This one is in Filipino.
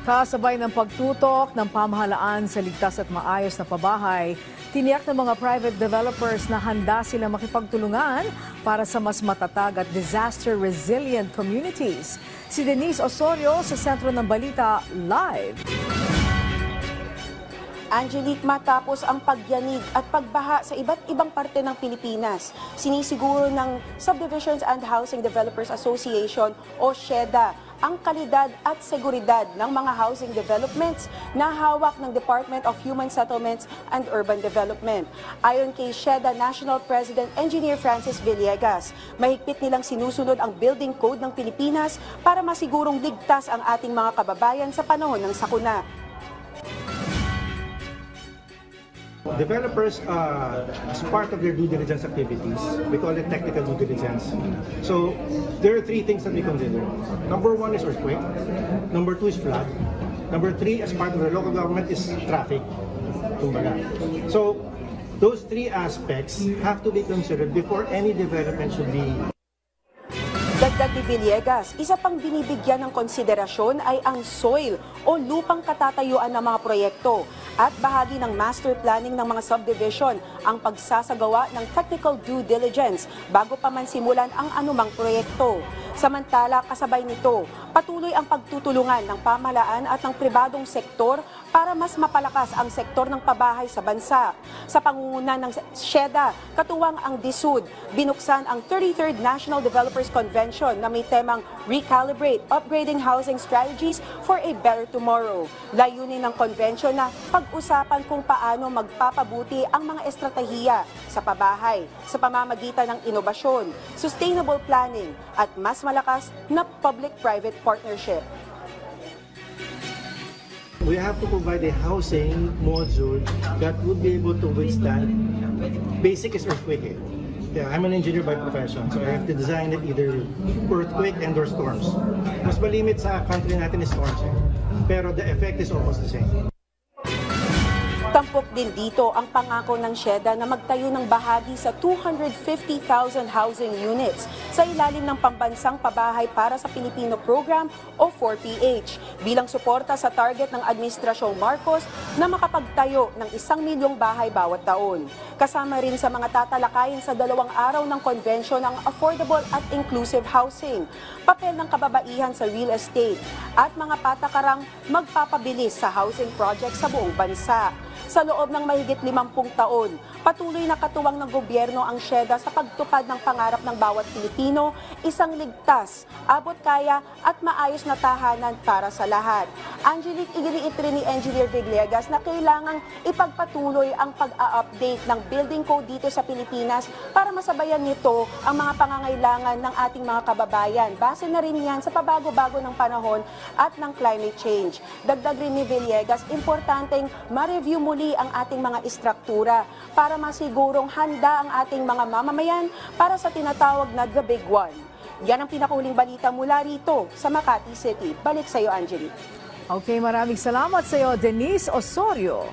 Kasabay ng pagtutok ng pamahalaan sa ligtas at maayos na pabahay, tiniyak ng mga private developers na handa sila makipagtulungan para sa mas matatag at disaster-resilient communities. Si Denise Osorio sa Sentro ng Balita Live. Angelique, matapos ang pagyanig at pagbaha sa iba't ibang parte ng Pilipinas, sinisiguro ng Subdivisions and Housing Developers Association o SHEDA ang kalidad at seguridad ng mga housing developments na hawak ng Department of Human Settlements and Urban Development. Ayon kay SHEDA National President Engineer Francis Villegas, mahigpit nilang sinusunod ang Building Code ng Pilipinas para masigurong ligtas ang ating mga kababayan sa panahon ng sakuna. Developers, as part of their due diligence activities, we call it technical due diligence. So there are three things that we consider. Number one is earthquake. Number two is flood. Number three, as part of the local government, is traffic. So those three aspects have to be considered before any development should be. Dagdag ni Villegas, isa pang binibigyan ng konsiderasyon ay ang soil o lupang katatayuan ng mga proyekto at bahagi ng master planning ng mga subdivision ang pagsasagawa ng technical due diligence bago pa man simulan ang anumang proyekto. Samantala, kasabay nito, patuloy ang pagtutulungan ng pamahalaan at ng pribadong sektor para mas mapalakas ang sektor ng pabahay sa bansa. Sa pangunguna ng SHEDA, katuwang ang DSUD, binuksan ang 33rd National Developers Convention na may temang Recalibrate Upgrading Housing Strategies for a Better Tomorrow. Layunin ng convention na pag-usapan kung paano magpapabuti ang mga estratehiya sa pabahay sa pamamagitan ng inobasyon, sustainable planning at mas malakas na public-private partnership. We have to provide a housing module that would be able to withstand. Basic is earthquake. Yeah, I'm an engineer by profession, so I have to design it either earthquake and or storms. Mas malimit sa country natin is storms, pero the effect is almost the same. Tampok din dito ang pangako ng SHEDA na magtayo ng bahagi sa 250,000 housing units sa ilalim ng Pambansang Pabahay para sa Pilipino Program o 4PH bilang suporta sa target ng Administrasyong Marcos na makapagtayo ng 1,000,000 bahay bawat taon. Kasama rin sa mga tatalakayin sa 2 araw ng convention ang affordable at inclusive housing, papel ng kababaihan sa real estate at mga patakarang magpapabilis sa housing project sa buong bansa. Sa loob ng mahigit 50 taon, patuloy na katuwang ng gobyerno ang SHEDA sa pagtupad ng pangarap ng bawat Pilipino, isang ligtas, abot kaya at maayos na tahanan para sa lahat. Angelique, iginiit rin ni Engineer Villegas na kailangang ipagpatuloy ang pag-a-update ng building code dito sa Pilipinas para masabayan nito ang mga pangangailangan ng ating mga kababayan. Base na rin yan sa pabago-bago ng panahon at ng climate change. Dagdag rin ni Villegas, importanteng ma-review muli ang ating mga istruktura para masigurong handa ang ating mga mamamayan para sa tinatawag na The Big One. Yan ang pinakahuling balita mula rito sa Makati City. Balik sa iyo, Angelique. Okay, maraming salamat sa iyo, Denise Osorio.